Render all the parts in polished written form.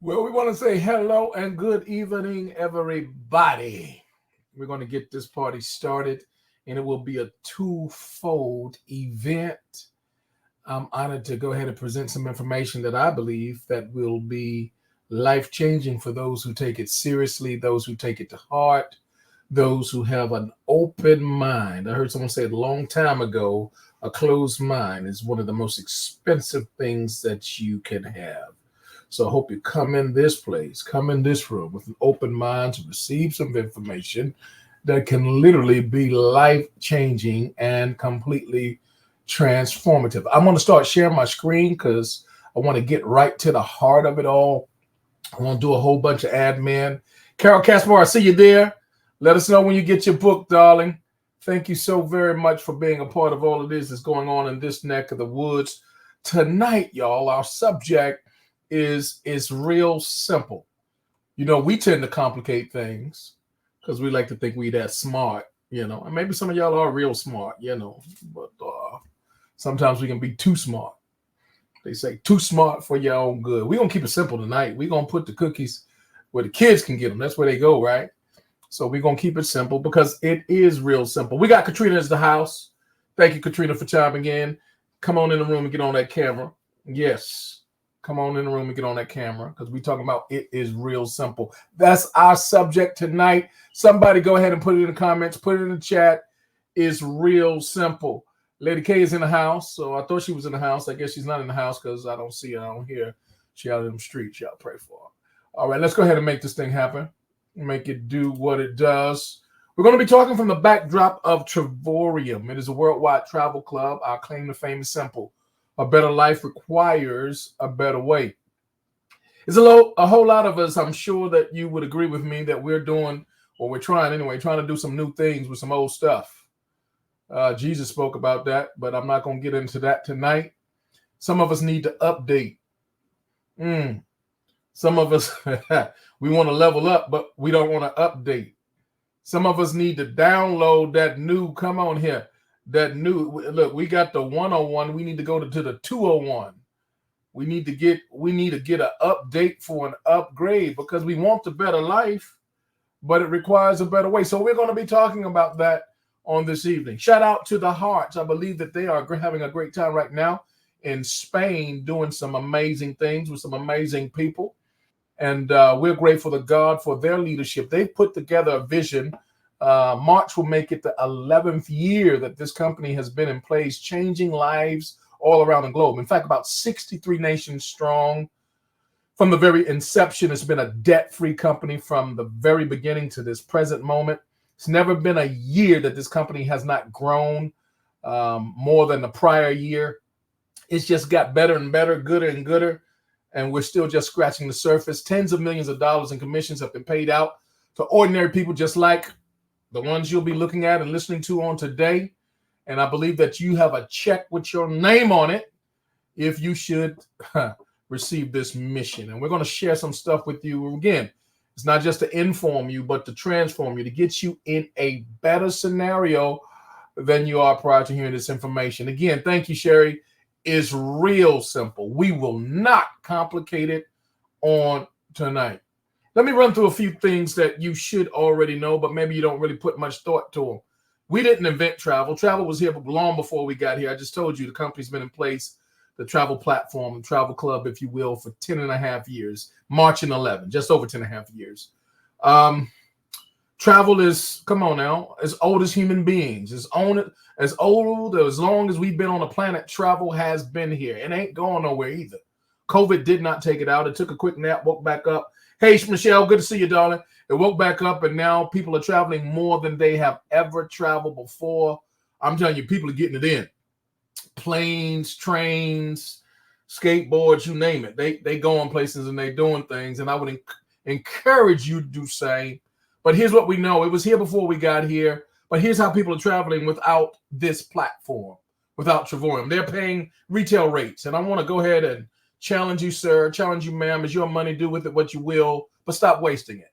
Well, we want to say hello and good evening, everybody. We're going to get this party started, and it will be a twofold event. I'm honored to go ahead and present some information that I believe that will be life changing for those who take it seriously, those who take it to heart, those who have an open mind. I heard someone say it a long time ago, a closed mind is one of the most expensive things that you can have. So I hope you come in this place, come in this room with an open mind to receive some information that can literally be life changing and completely transformative. I'm going to start sharing my screen because I want to get right to the heart of it all. I want to do a whole bunch of admin. Carol Caspar, I see you there. Let us know when you get your book, darling. Thank you so very much for being a part of all of this that's going on in this neck of the woods. Tonight, y'all, our subject is real simple. You know, we tend to complicate things because we like to think we that smart, and maybe some of y'all are real smart, but sometimes we can be too smart. They say too smart for your own good. We're going to keep it simple tonight. We're going to put the cookies where the kids can get them. That's where they go, right? So we're going to keep it simple because it is real simple. We got Katrina in the house. Thank you, Katrina, for chiming in. Come on in the room and get on that camera. Yes. Come on in the room and get on that camera because we're talking about it is real simple. That's our subject tonight. Somebody go ahead and put it in the comments. Put it in the chat. It's real simple. Lady K is in the house, so I thought she was in the house. I guess she's not in the house because I don't see her. I don't hear her. She out in the streets. Y'all pray for her. All right, let's go ahead and make this thing happen. Make it do what it does. We're going to be talking from the backdrop of Travorium. It is a worldwide travel club. Our claim to fame is simple. A better life requires a better way. There's a whole lot of us, I'm sure that you would agree with me, that we're doing, or we're trying anyway, trying to do some new things with some old stuff. Jesus spoke about that, but I'm not going to get into that tonight. Some of us need to update. Some of us, we want to level up, but we don't want to update. Some of us need to download that new, come on here, that new, look, we got the 101. We need to go to the 201. We need to get an update for an upgrade because we want the better life, but it requires a better way. So we're going to be talking about that on this evening. Shout out to the Hearts. I believe that they are having a great time right now in Spain, doing some amazing things with some amazing people. And we're grateful to God for their leadership. They've put together a vision. March will make it the 11th year that this company has been in place, changing lives all around the globe. In fact, about 63 nations strong. From the very inception, it's been a debt-free company from the very beginning to this present moment. It's never been a year that this company has not grown more than the prior year. It's just got better and better, gooder and gooder, and we're still just scratching the surface. Tens of millions of dollars in commissions have been paid out to ordinary people just like the ones you'll be looking at and listening to on today. And I believe that you have a check with your name on it if you should receive this mission. And we're going to share some stuff with you. Again, it's not just to inform you, but to transform you, to get you in a better scenario than you are prior to hearing this information. Again, thank you, Sherry. It's real simple. We will not complicate it on tonight. Let me run through a few things that you should already know, but maybe you don't really put much thought to them. We didn't invent travel. Travel was here long before we got here. I just told you the company's been in place, the travel platform, travel club, if you will, for 10 and a half years, March and 11, just over 10 and a half years. Travel is, come on now, as old as human beings. As old as long as we've been on the planet, travel has been here. It ain't going nowhere either. COVID did not take it out. It took a quick nap, woke back up. Hey, Michelle, good to see you, darling. It woke back up, and now people are traveling more than they have ever traveled before. I'm telling you, people are getting it in. Planes, trains, skateboards, you name it. They go on places and they doing things, and I would encourage you to do the same. But here's what we know. It was here before we got here, but here's how people are traveling without this platform, without Travorium. They're paying retail rates, and I want to go ahead and challenge you, sir, challenge you, ma'am. It's your money. Do with it what you will, but stop wasting it.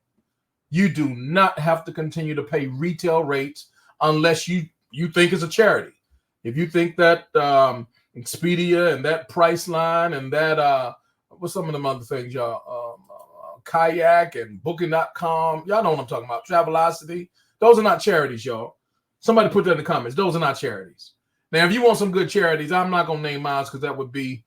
You do not have to continue to pay retail rates unless you think it's a charity. If you think that Expedia and that Priceline and that what's some of them other things, y'all? Kayak and Booking.com. Y'all know what I'm talking about. Travelocity. Those are not charities, y'all. Somebody put that in the comments. Those are not charities. Now, if you want some good charities, I'm not going to name mine because that would be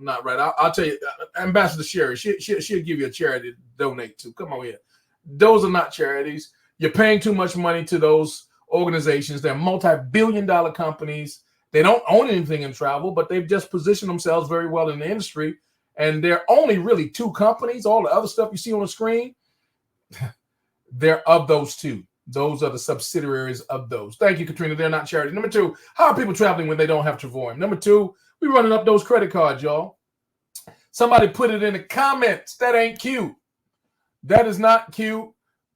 not right. I'll tell you, Ambassador Sherry, she'll give you a charity to donate to. Come on here. Those are not charities. You're paying too much money to those organizations. They're multi-billion-dollar companies. They don't own anything in travel, but they've just positioned themselves very well in the industry. And there are only really two companies. All the other stuff you see on the screen, they're of those two. Those are the subsidiaries of those. Thank you, Katrina. They're not charity. Number two, how are people traveling when they don't have Travoyum? Number two, we're running up those credit cards, y'all. Somebody put it in the comments. That ain't cute. That is not cute.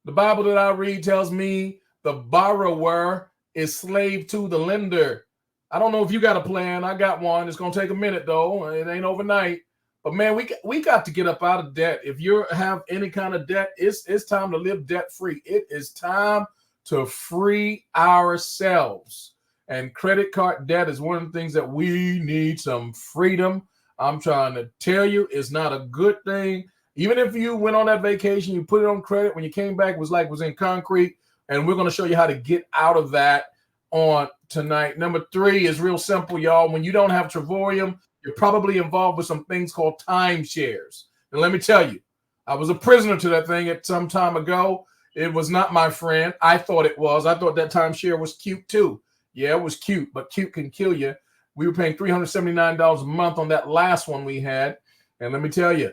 The Bible that I read tells me the borrower is slave to the lender. I don't know if you got a plan. I got one. It's going to take a minute, though. It ain't overnight. But, man, we got to get up out of debt. If you have any kind of debt, it's time to live debt-free. It is time to free ourselves. And credit card debt is one of the things that we need some freedom. I'm trying to tell you, it's not a good thing. Even if you went on that vacation, you put it on credit, when you came back, it was in concrete. And we're going to show you how to get out of that on tonight. Number three is real simple, y'all. When you don't have Travoyum, you're probably involved with some things called timeshares. And let me tell you, I was a prisoner to that thing at some time ago. It was not my friend. I thought it was. I thought that timeshare was cute too. Yeah, it was cute, but cute can kill you. We were paying $379 a month on that last one we had. And let me tell you,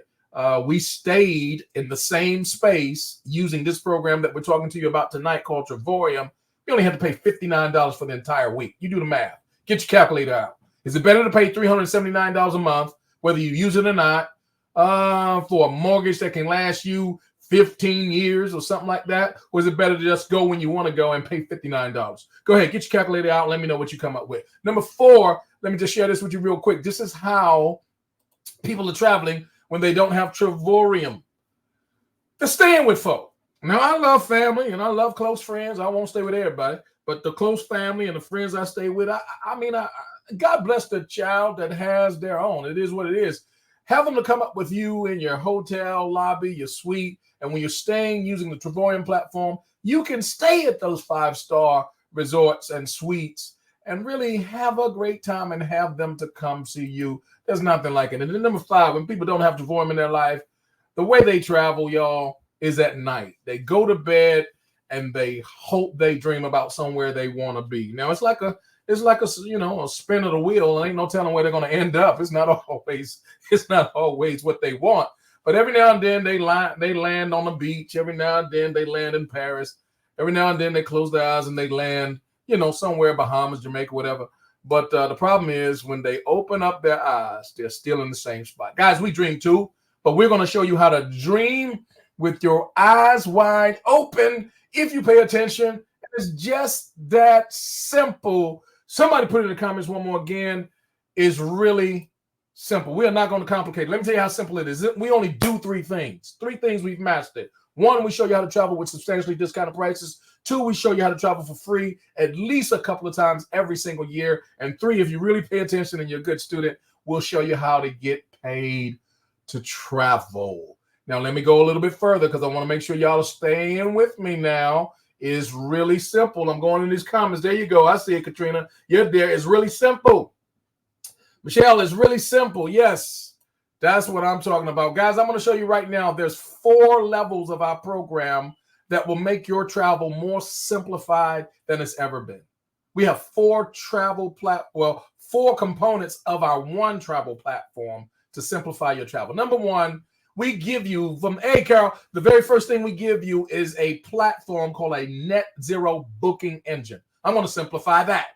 we stayed in the same space using this program that we're talking to you about tonight called Travoyum. We only had to pay $59 for the entire week. You do the math. Get your calculator out. Is it better to pay $379 a month, whether you use it or not, for a mortgage that can last you 15 years or something like that? Or is it better to just go when you want to go and pay $59? Go ahead, get your calculator out. Let me know what you come up with. Number four, let me just share this with you real quick. This is how people are traveling when they don't have Travoyum. They're staying with folk. Now, I love family and I love close friends. I won't stay with everybody, but the close family and the friends I stay with, I mean, God bless the child that has their own. It is what it is. Have them to come up with you in your hotel lobby, your suite, and when you're staying using the Travoyum platform, you can stay at those 5-star resorts and suites and really have a great time and have them to come see you. There's nothing like it. And then number five, when people don't have Travoyum in their life, the way they travel, y'all, is at night. They go to bed and they hope they dream about somewhere they want to be. Now, it's like a a spin of the wheel. Ain't no telling where they're going to end up. It's not always what they want. But every now and then they land on the beach. Every now and then they land in Paris. Every now and then they close their eyes and they land, somewhere, Bahamas, Jamaica, whatever. But the problem is when they open up their eyes, they're still in the same spot. Guys, we dream too, but we're going to show you how to dream with your eyes wide open if you pay attention. It's just that simple. Somebody put it in the comments one more again. It's really simple. We are not going to complicate it. Let me tell you how simple it is. We only do three things. Three things we've mastered. One, we show you how to travel with substantially discounted prices. Two, we show you how to travel for free at least a couple of times every single year. And three, if you really pay attention and you're a good student, we'll show you how to get paid to travel. Now, let me go a little bit further because I want to make sure y'all are staying with me now. It's really simple. I'm going in these comments. There you go. I see it, Katrina. You're there. It's really simple. Michelle, it's really simple. Yes, that's what I'm talking about. Guys, I'm going to show you right now. There's 4 levels of our program that will make your travel more simplified than it's ever been. We have 4 components of our one travel platform to simplify your travel. Number one, we give you Carol, the very first thing we give you is a platform called a net zero booking engine. I'm going to simplify that.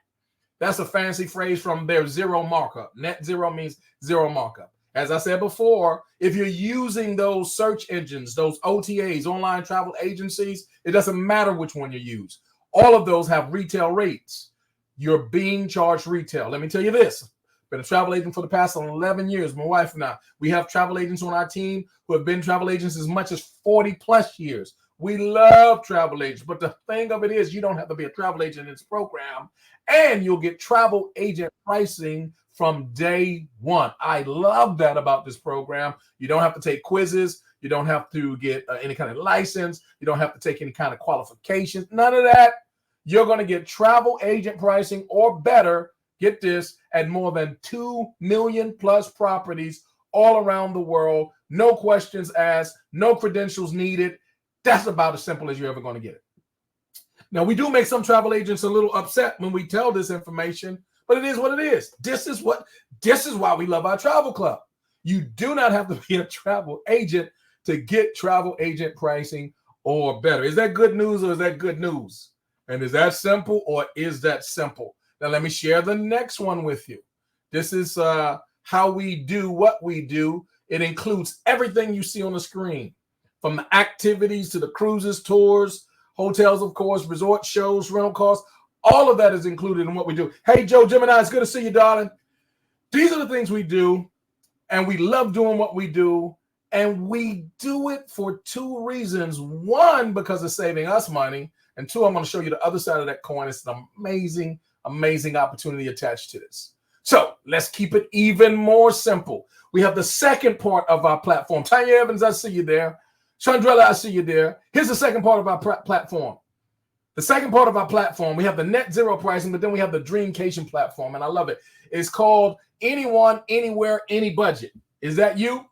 That's a fancy phrase from their zero markup. Net zero means zero markup. As I said before, if you're using those search engines, those OTAs, online travel agencies, it doesn't matter which one you use. All of those have retail rates. You're being charged retail. Let me tell you this. Been a travel agent for the past 11 years, my wife and I. We have travel agents on our team who have been travel agents as much as 40 plus years. We love travel agents, but the thing of it is you don't have to be a travel agent in this program, and you'll get travel agent pricing from day one. I love that about this program. You don't have to take quizzes. You don't have to get any kind of license. You don't have to take any kind of qualifications. None of that. You're going to get travel agent pricing or better, get this, at more than 2 million plus properties all around the world. No questions asked, no credentials needed. That's about as simple as you're ever going to get it. Now, we do make some travel agents a little upset when we tell this information, but it is what it is. This is why we love our travel club. You do not have to be a travel agent to get travel agent pricing or better. Is that good news or is that good news? And is that simple or is that simple? Now, let me share the next one with you. This is how we do what we do. It includes everything you see on the screen, from the activities to the cruises, tours, hotels, of course, resort shows, rental costs. All of that is included in what we do. Hey, Joe Gemini, it's good to see you, darling. These are the things we do, and we love doing what we do, and we do it for two reasons. One, because it's saving us money, and two, I'm going to show you the other side of that coin. It's an amazing, amazing opportunity attached to this. So let's keep it even more simple. We have the second part of our platform. Tanya Evans, I see you there. Chandrella, I see you there. Here's the second part of our platform. The second part of our platform, we have the net zero pricing, but then we have the Dreamcation platform, and I love it. It's called Anyone, Anywhere, Any Budget. Is that you?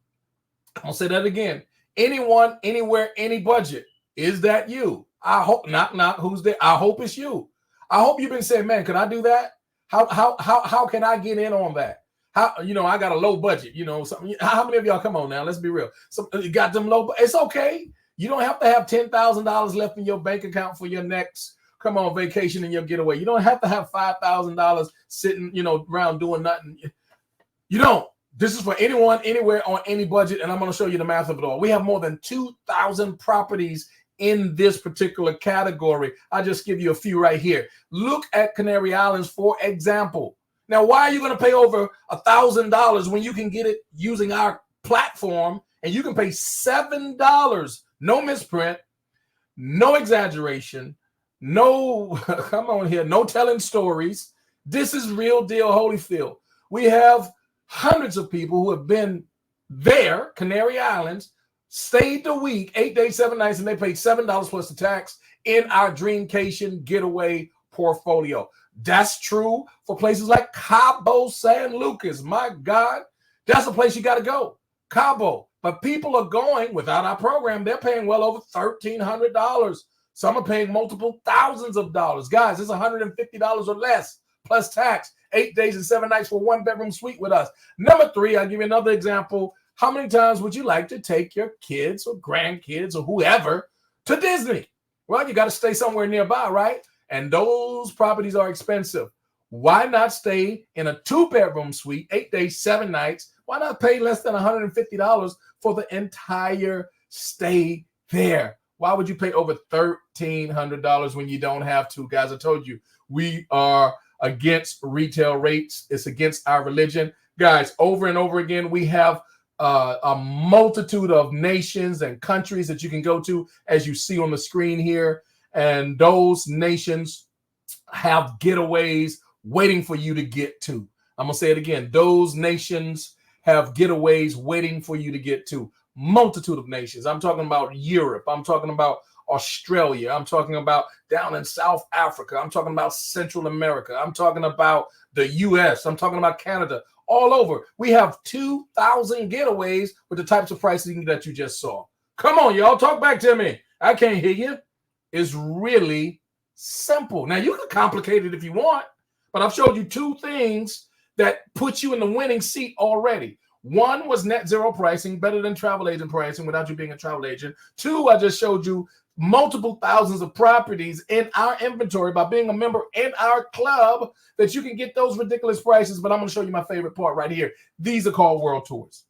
I'll say that again. Anyone, anywhere, any budget. Is that you? I hope not. Who's there? I hope it's you. I hope you've been saying, man, can I do that? How can I get in on that? How, I got a low budget, something. How many of y'all, come on now, let's be real. You got them low, it's okay. You don't have to have $10,000 left in your bank account for your next, vacation and your getaway. You don't have to have $5,000 sitting, around doing nothing. You don't. This is for anyone, anywhere, on any budget, and I'm going to show you the math of it all. We have more than 2,000 properties in this particular category. I'll just give you a few right here. Look at Canary Islands, for example. Now, why are you going to pay over $1,000 when you can get it using our platform and you can pay $7? No misprint, no exaggeration, no, come on here, no telling stories. This is real deal Holyfield. We have hundreds of people who have been there, Canary Islands, stayed the week, 8 days, 7 nights, and they paid $7 plus the tax in our Dreamcation getaway portfolio. That's true for places like Cabo San Lucas. My God, that's a place you got to go, Cabo. But people are going without our program. They're paying well over $1,300. Some are paying multiple thousands of dollars. Guys, it's $150 or less plus tax. 8 days and 7 nights for 1-bedroom suite with us. Number 3, I'll give you another example. How many times would you like to take your kids or grandkids or whoever to Disney? Well, you got to stay somewhere nearby, right? And those properties are expensive. Why not stay in a 2-bedroom suite, 8 days, 7 nights? Why not pay less than $150 for the entire stay there? Why would you pay over $1,300 when you don't have to? Guys, I told you, we are against retail rates. It's against our religion. Guys, over and over again, we have a multitude of nations and countries that you can go to, as you see on the screen here. And those nations have getaways waiting for you to get to. I'm going to say it again. Those nations have getaways waiting for you to get to. Multitude of nations. I'm talking about Europe. I'm talking about Australia. I'm talking about down in South Africa. I'm talking about Central America. I'm talking about the US. I'm talking about Canada. All over. We have 2,000 getaways with the types of pricing that you just saw. Come on, y'all. Talk back to me. I can't hear you. It's really simple. Now, you can complicate it if you want, but I've showed you 2 things that put you in the winning seat already. One was net zero pricing, better than travel agent pricing without you being a travel agent. 2, I just showed you multiple thousands of properties in our inventory by being a member in our club that you can get those ridiculous prices. But I'm going to show you my favorite part right here. These are called world tours.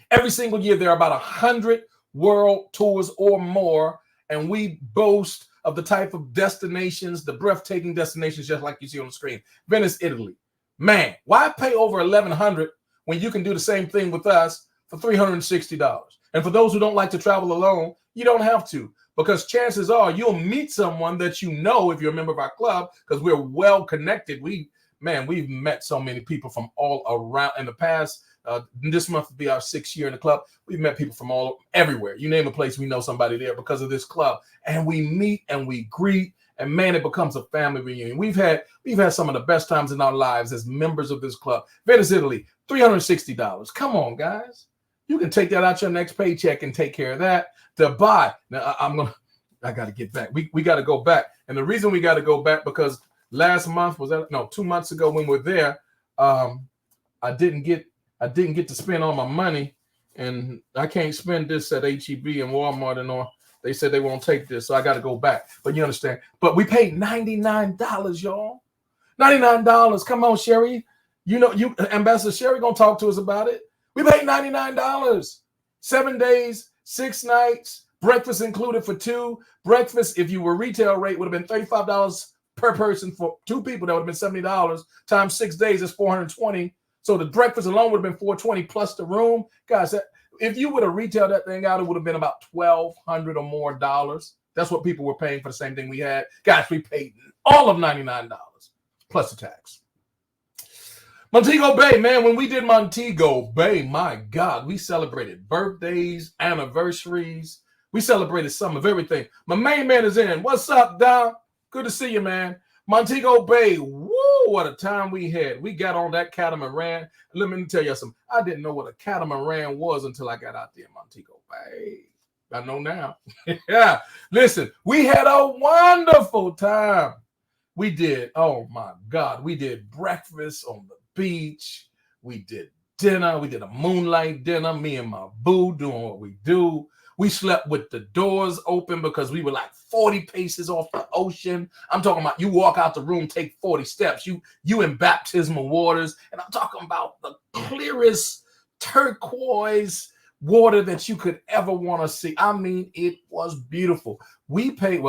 Every single year, there are about 100 world tours or more, and we boast of the type of destinations, the breathtaking destinations, just like you see on the screen. Venice, Italy. Man, why pay over $1,100 when you can do the same thing with us for $360? And for those who don't like to travel alone, you don't have to, because chances are you'll meet someone that you know if you're a member of our club, because we're well connected. We've met so many people from all around in the past This month will be our 6th year in the club. We've met people from everywhere. You name a place, we know somebody there because of this club. And we meet and we greet, and man, it becomes a family reunion. We've had some of the best times in our lives as members of this club. Venice, Italy, $360. Come on, guys. You can take that out your next paycheck and take care of that. Dubai. Now, I got to get back. We got to go back. And the reason we got to go back because last month 2 months ago when we were there, I didn't get to spend all my money, and I can't spend this at HEB and Walmart and all. They said they won't take this, so I got to go back. But you understand. But we paid $99, y'all. $99. Come on, Sherry. Ambassador Sherry gonna talk to us about it. We paid $99. 7 days, 6 nights, breakfast included for 2. Breakfast, if you were retail rate, would have been $35 per person for 2 people. That would have been $70 times 6 days is $420. So the breakfast alone would have been $420 plus the room. Guys, if you would have retailed that thing out, it would have been about $1,200 or more dollars. That's what people were paying for the same thing we had. Guys, we paid all of $99 plus the tax. Montego Bay, man, when we did Montego Bay, my God, we celebrated birthdays, anniversaries. We celebrated some of everything. My main man is in. What's up, Don? Good to see you, man. Montego Bay, woo, what a time we had. We got on that catamaran. Let me tell you something. I didn't know what a catamaran was until I got out there in Montego Bay. I know now. Yeah. Listen, we had a wonderful time. We did, oh my God, we did breakfast on the beach. We did dinner. We did a moonlight dinner. Me and my boo doing what we do. We slept with the doors open because we were like 40 paces off the ocean. I'm talking about you walk out the room, take 40 steps. You in baptismal waters. And I'm talking about the clearest turquoise water that you could ever want to see. I mean, it was beautiful. We paid,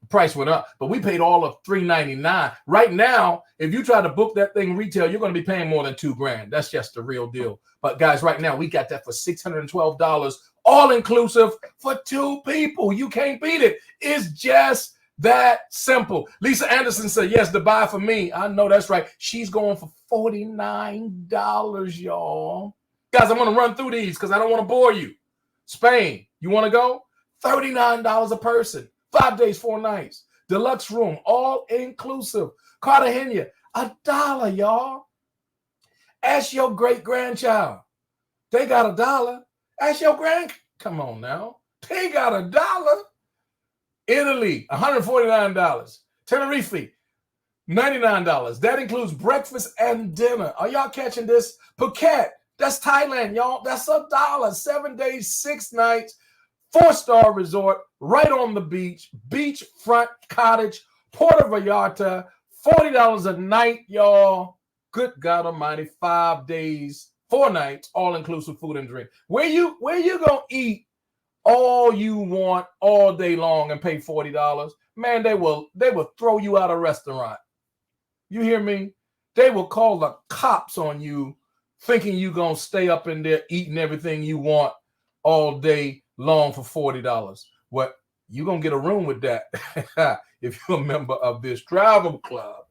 price went up, but we paid all of $399. Right now, if you try to book that thing retail, you're going to be paying more than $2,000. That's just the real deal. But guys, right now, we got that for $612, all inclusive for 2 people. You can't beat it. It's just that simple. Lisa Anderson said, yes, Dubai for me. I know that's right. She's going for $49, y'all. Guys, I'm going to run through these because I don't want to bore you. Spain, you want to go? $39 a person. 5 days, 4 nights. Deluxe room, all inclusive. Cartagena, $1, y'all. Ask your great-grandchild. They got $1. Ask your come on now. They got $1. Italy, $149. Tenerife, $99. That includes breakfast and dinner. Are y'all catching this? Phuket, that's Thailand, y'all. That's $1. 7 days, 6 nights. 4-star resort, right on the beach. Beachfront cottage, Puerto Vallarta, $40 a night, y'all. Good God Almighty, 5 days, 4 nights, all inclusive food and drink. Where you gonna eat all you want all day long and pay $40? Man, they will throw you out of a restaurant. You hear me? They will call the cops on you, thinking you gonna stay up in there eating everything you want all day long for $40. What you gonna get a room with that if you're a member of this travel club.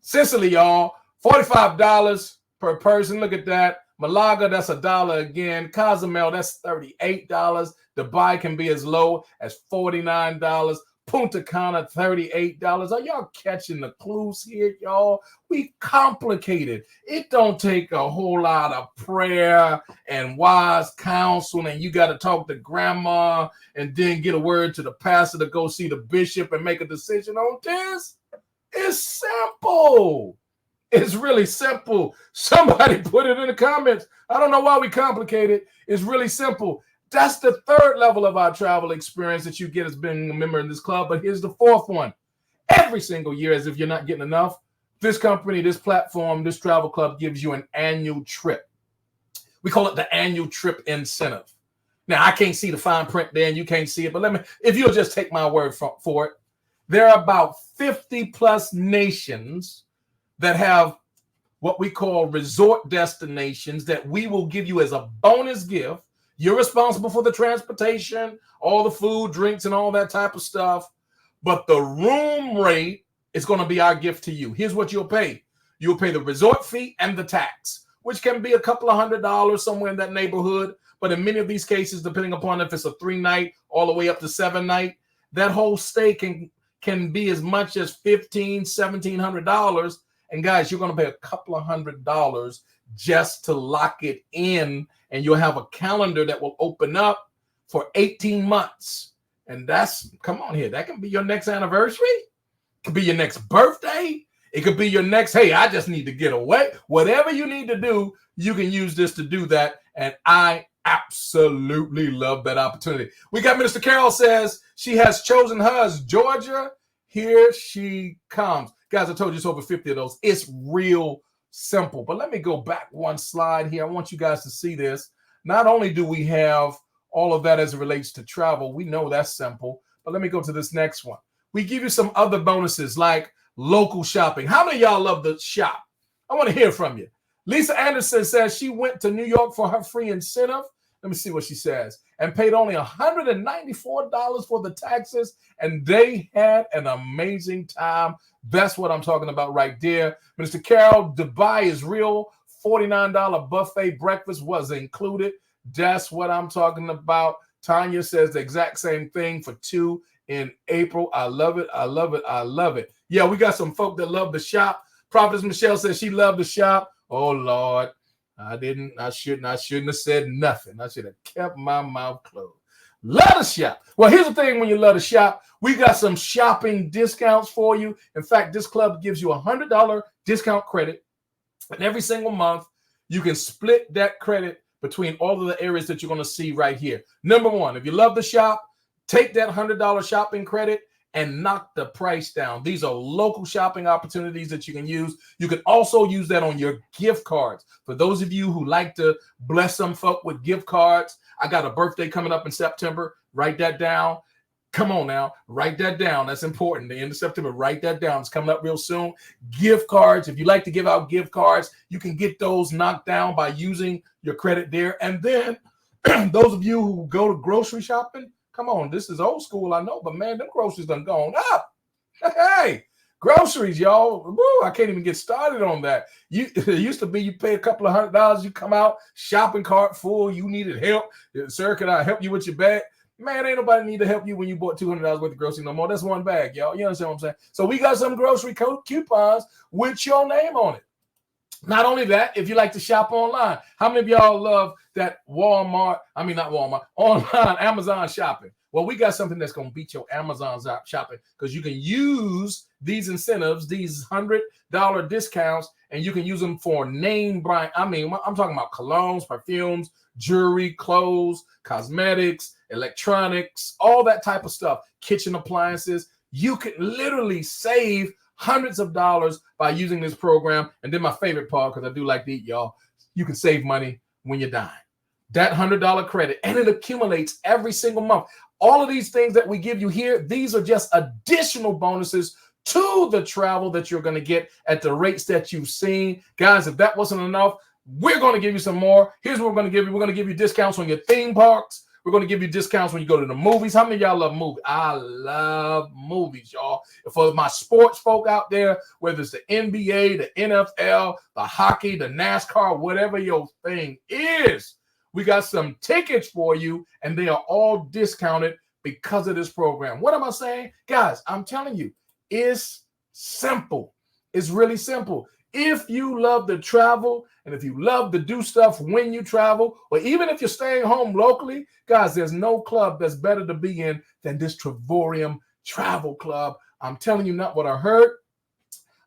Sicily, y'all, $45 per person. Look at that. Malaga, that's $1 again. Cozumel, that's $38. Dubai can be as low as $49. Punta Cana, $38. Are y'all catching the clues here, y'all? We complicated. It don't take a whole lot of prayer and wise counsel, and you got to talk to grandma and then get a word to the pastor to go see the bishop and make a decision on this. It's simple. It's really simple. Somebody put it in the comments. I don't know why we complicate it. It's really simple. That's the 3rd level of our travel experience that you get as being a member in this club. But here's the 4th one. Every single year, as if you're not getting enough, this company, this platform, this travel club gives you an annual trip. We call it the annual trip incentive. Now, I can't see the fine print there, and you can't see it. But if you'll just take my word for it, there are about 50 plus nations that have what we call resort destinations that we will give you as a bonus gift. You're responsible for the transportation, all the food, drinks, and all that type of stuff. But the room rate is going to be our gift to you. Here's what you'll pay. You'll pay the resort fee and the tax. which can be a couple of $100 somewhere in that neighborhood. But in many of these cases, depending upon if it's a 3-night all the way up to 7-night, that whole stay can be as much as $1,500–$1,700. And guys, you're going to pay a couple of $100 just to lock it in, and you'll have a calendar that will open up for 18 months. And that's, come on here, that can be your next anniversary. It could be your next birthday. It could be your next, hey, I just need to get away. Whatever you need to do, you can use this to do that. And I absolutely love that opportunity. We got Minister Carol says she has chosen hers, Georgia. Here she comes. Guys, I told you it's over 50 of those. It's real simple. But let me go back one slide here. I want you guys to see this. Not only do we have all of that as it relates to travel, we know that's simple. But let me go to this next one. We give you some other bonuses like local shopping. How many of y'all love to shop? I want to hear from you. Lisa Anderson says she went to New York for her free incentive. Let me see what she says. And paid only $194 for the taxes. And they had an amazing time. That's what I'm talking about right there. Mr. Carol, Dubai is real. $49 buffet breakfast was included. That's what I'm talking about. Tanya says the exact same thing for 2 in April. I love it. I love it. I love it. Yeah, we got some folk that love to shop. Prophetess Michelle says she loved to shop. Oh, Lord. I shouldn't have said nothing. I should have kept my mouth closed. Love to shop. Well, here's the thing when you love to shop. We got some shopping discounts for you. In fact, this club gives you a $100 discount credit. And every single month, you can split that credit between all of the areas that you're going to see right here. Number one, if you love to shop, take that $100 shopping credit and knock the price down. These are local shopping opportunities that you can use. You can also use that on your gift cards. For those of you who like to bless some folk with gift cards, I got a birthday coming up in September. Write that down. Come on now, write that down. That's important. The end of September, write that down. It's coming up real soon. Gift cards. If you like to give out gift cards, you can get those knocked down by using your credit there. And then those of you who go to grocery shopping, come on, this is old school, I know, but man, them groceries done gone up. Hey, groceries, y'all. Woo, I can't even get started on that. It used to be you pay a couple of $100, you come out, shopping cart full, you needed help. Sir, can I help you with your bag? Man, ain't nobody need to help you when you bought $200 worth of groceries no more. That's one bag, y'all. You understand what I'm saying? So we got some grocery coupons with your name on it. Not only that, if you like to shop online, how many of y'all love that online Amazon shopping? Well, we got something that's going to beat your Amazon shopping because you can use these incentives, these $100 discounts, and you can use them for name brand. I'm talking about colognes, perfumes, jewelry, clothes, cosmetics, electronics, all that type of stuff, kitchen appliances. You can literally save hundreds of dollars by using this program. And then my favorite part, because I do like to eat, y'all, you can save money when you're dying. That $100 credit, and it accumulates every single month. All of these things that we give you here, these are just additional bonuses to the travel that you're going to get at the rates that you've seen. Guys, if that wasn't enough, we're going to give you some more. Here's what we're going to give you. We're going to give you discounts on your theme parks. We're going to give you discounts when you go to the movies. How many of y'all love movies? I love movies, y'all. For my sports folk out there, whether it's the NBA, the NFL, the hockey, the NASCAR, whatever your thing is, we got some tickets for you, and they are all discounted because of this program. What am I saying? Guys, I'm telling you, it's simple. It's really simple. If you love to travel and if you love to do stuff when you travel, or even if you're staying home locally, guys, there's no club that's better to be in than this Trevorium Travel Club. I'm telling you not what I heard,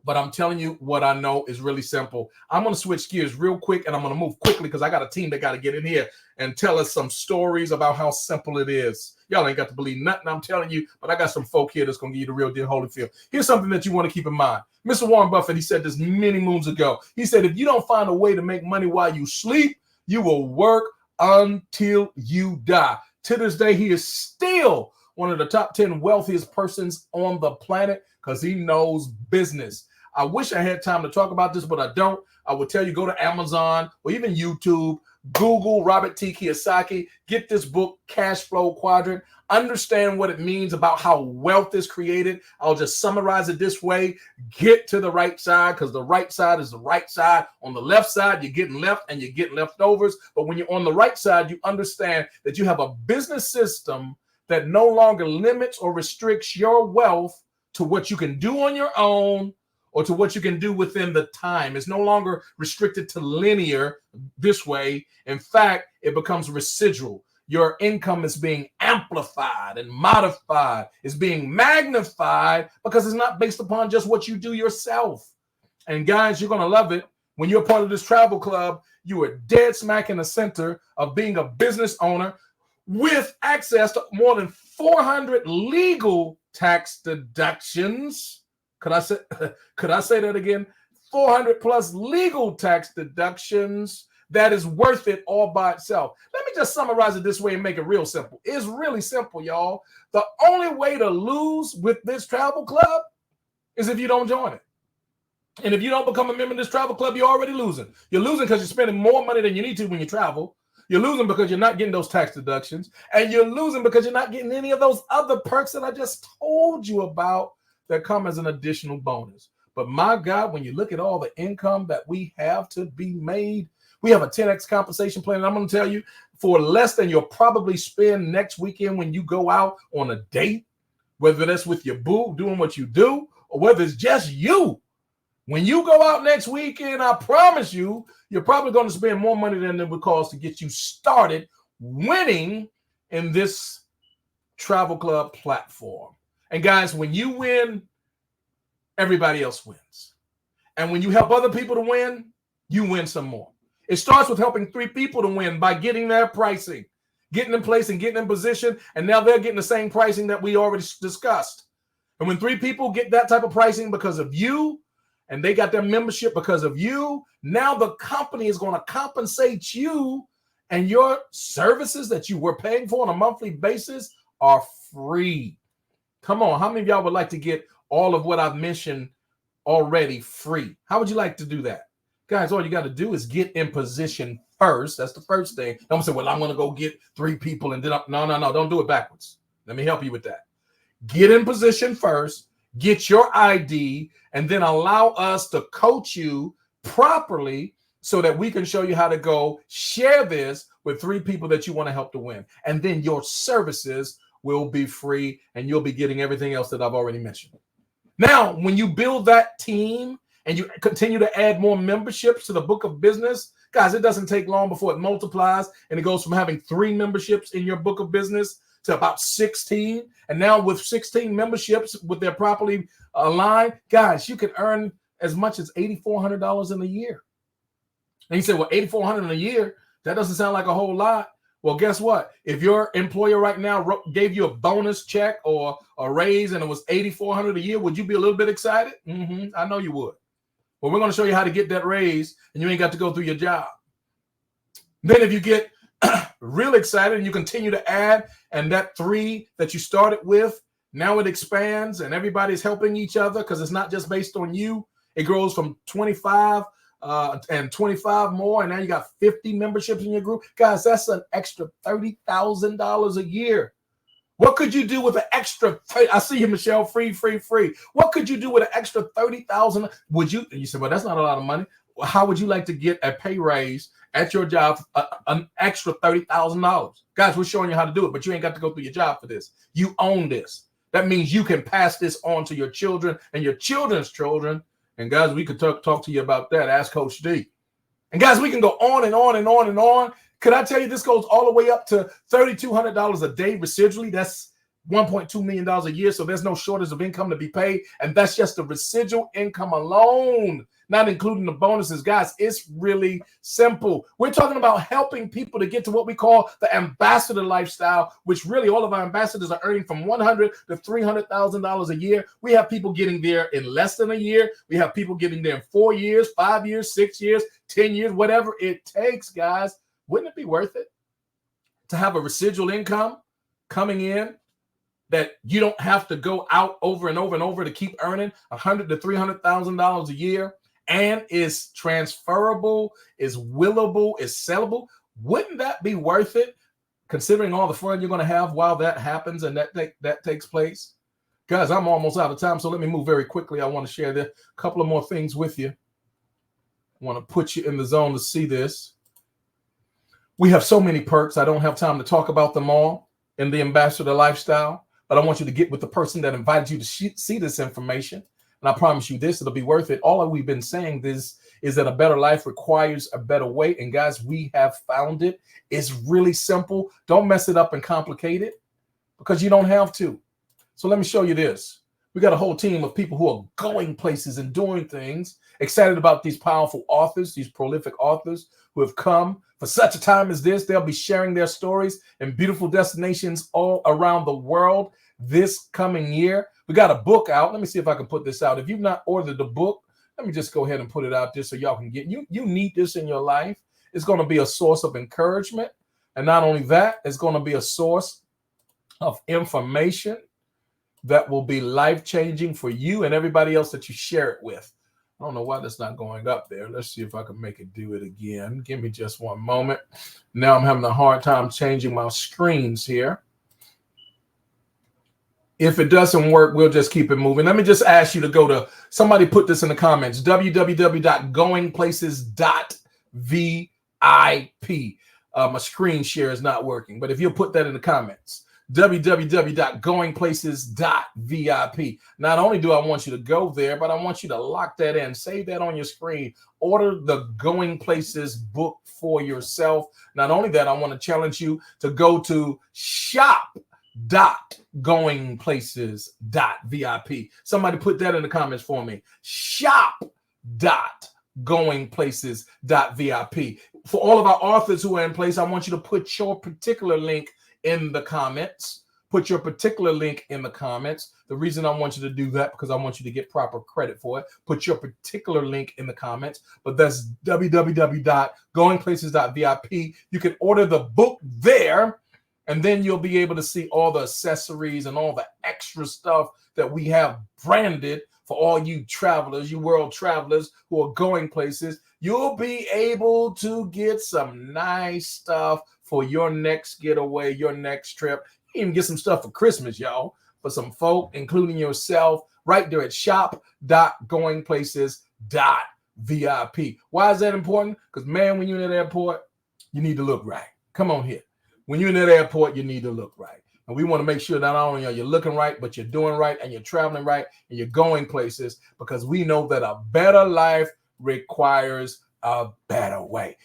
but I'm telling you what I know is really simple. I'm going to switch gears real quick, and I'm going to move quickly because I got a team that got to get in here and tell us some stories about how simple it is. Y'all ain't got to believe nothing I'm telling you, but I got some folk here that's going to give you the real deal Holyfield. Here's something that you want to keep in mind. Mr. Warren Buffett, he said this many moons ago. He said, if you don't find a way to make money while you sleep, you will work until you die. To this day, he is still one of the top 10 wealthiest persons on the planet because he knows business. I wish I had time to talk about this, but I don't. I would tell you, go to Amazon or even YouTube, Google Robert T. Kiyosaki, get this book, Cash Flow Quadrant, understand what it means about how wealth is created. I'll just summarize it this way. Get to the right side, because the right side is the right side. On the left side, you're getting left and you're getting leftovers. But when you're on the right side, you understand that you have a business system that no longer limits or restricts your wealth to what you can do on your own or to what you can do within the time. It's no longer restricted to linear this way. In fact, it becomes residual. Your income is being amplified and modified. It's being magnified because it's not based upon just what you do yourself. And guys, you're going to love it. When you're part of this travel club, you are dead smack in the center of being a business owner with access to more than 400 legal tax deductions. Could I say that again? 400 plus legal tax deductions. That is worth it all by itself. Let me just summarize it this way and make it real simple. It's really simple, y'all. The only way to lose with this travel club is if you don't join it. And if you don't become a member of this travel club, you're already losing. You're losing because you're spending more money than you need to when you travel. You're losing because you're not getting those tax deductions. And you're losing because you're not getting any of those other perks that I just told you about that come as an additional bonus. But my God, when you look at all the income that we have to be made, we have a 10x compensation plan. And I'm going to tell you, for less than you'll probably spend next weekend when you go out on a date, whether that's with your boo doing what you do, or whether it's just you. When you go out next weekend, I promise you, you're probably going to spend more money than it would cost to get you started winning in this travel club platform. And guys, when you win, everybody else wins. And when you help other people to win, you win some more. It starts with helping 3 people to win by getting their pricing, getting in place and getting in position. And now they're getting the same pricing that we already discussed. And when 3 people get that type of pricing because of you, and they got their membership because of you, now the company is going to compensate you, and your services that you were paying for on a monthly basis are free. Come on, how many of y'all would like to get all of what I've mentioned already free? How would you like to do that? Guys, all you got to do is get in position first. That's the first thing. Don't say, well, I'm going to go get 3 people and then no, don't do it backwards. Let me help you with that. Get in position first, get your ID, and then allow us to coach you properly so that we can show you how to go share this with 3 people that you want to help to win. And then your services will be free and you'll be getting everything else that I've already mentioned. Now, when you build that team and you continue to add more memberships to the book of business, guys, it doesn't take long before it multiplies and it goes from having 3 memberships in your book of business to about 16. And now with 16 memberships, with their properly aligned, guys, you can earn as much as $8,400 in a year. And you say, well, $8,400 in a year, that doesn't sound like a whole lot. Well, guess what? If your employer right now gave you a bonus check or a raise and it was $8,400 a year, would you be a little bit excited? I know you would. Well, we're going to show you how to get that raise and you ain't got to go through your job. Then if you get real excited and you continue to add, and that 3 that you started with, now it expands and everybody's helping each other because it's not just based on you. It grows from 25 and 25 more, and now you got 50 memberships in your group. Guys, that's an extra $30,000 a year. What could you do with an extra? I see you, Michelle. Free. What could you do with an extra $30,000? Would you? And you said, well, that's not a lot of money. Well, how would you like to get a pay raise at your job, an extra $30,000? Guys, we're showing you how to do it, but you ain't got to go through your job for this. You own this. That means you can pass this on to your children and your children's children. And guys, we could talk to you about that. Ask Coach D. And guys, we can go on and on and on and on. Could I tell you this goes all the way up to $3,200 a day residually? That's $1.2 million a year. So there's no shortage of income to be paid. And that's just the residual income alone, not including the bonuses. Guys, it's really simple. We're talking about helping people to get to what we call the ambassador lifestyle, which really all of our ambassadors are earning from $100,000 to $300,000 a year. We have people getting there in less than a year. We have people getting there in 4 years, 5 years, 6 years, 10 years, whatever it takes, guys. Wouldn't it be worth it to have a residual income coming in that you don't have to go out over and over and over to keep earning $100,000 to $300,000 a year, and is transferable, is willable, is sellable. Wouldn't that be worth it, considering all the fun you're going to have while that happens and that takes place? Guys, I'm almost out of time, so let me move very quickly. I want to share a couple of more things with you. I want to put you in the zone to see this. We have so many perks. I don't have time to talk about them all in the Ambassador Lifestyle, but I want you to get with the person that invited you to see this information. And I promise you this, it'll be worth it. All we've been saying is that a better life requires a better way. And guys, we have found it. It's really simple. Don't mess it up and complicate it, because you don't have to. So let me show you this. We got a whole team of people who are going places and doing things, excited about these powerful authors, these prolific authors who have come for such a time as this. They'll be sharing their stories in beautiful destinations all around the world this coming year. We got a book out. Let me see if I can put this out. If you've not ordered the book, let me just go ahead and put it out there so y'all can get you need this in your life. It's going to be a source of encouragement. And not only that, it's going to be a source of information that will be life-changing for you and everybody else that you share it with. I don't know why that's not going up there. Let's see if I can make it do it again. Give me just one moment. Now I'm having a hard time changing my screens here. If it doesn't work, we'll just keep it moving. Let me just ask you to go to, somebody put this in the comments, www.goingplaces.vip. My screen share is not working, but if you'll put that in the comments, www.goingplaces.vip. Not only do I want you to go there, but I want you to lock that in, save that on your screen, order the Going Places book for yourself. Not only that, I want to challenge you to go to shop.goingplaces.vip. Somebody put that in the comments for me. Shop.goingplaces.vip. For all of our authors who are in place, I want you to put your particular link in the comments. Put your particular link in the comments. The reason I want you to do that, because I want you to get proper credit for it. Put your particular link in the comments. But that's www.goingplaces.vip. You can order the book there, and then you'll be able to see all the accessories and all the extra stuff that we have branded for all you travelers, you world travelers who are going places. You'll be able to get some nice stuff for your next getaway, your next trip. You can even get some stuff for Christmas, y'all, for some folk, including yourself, right there at shop.goingplaces.vip. Why is that important? Because, man, when you're in that airport, you need to look right. Come on here. When you're in that airport, you need to look right. And we want to make sure that not only are you looking right, but you're doing right and you're traveling right and you're going places, because we know that a better life requires a better way.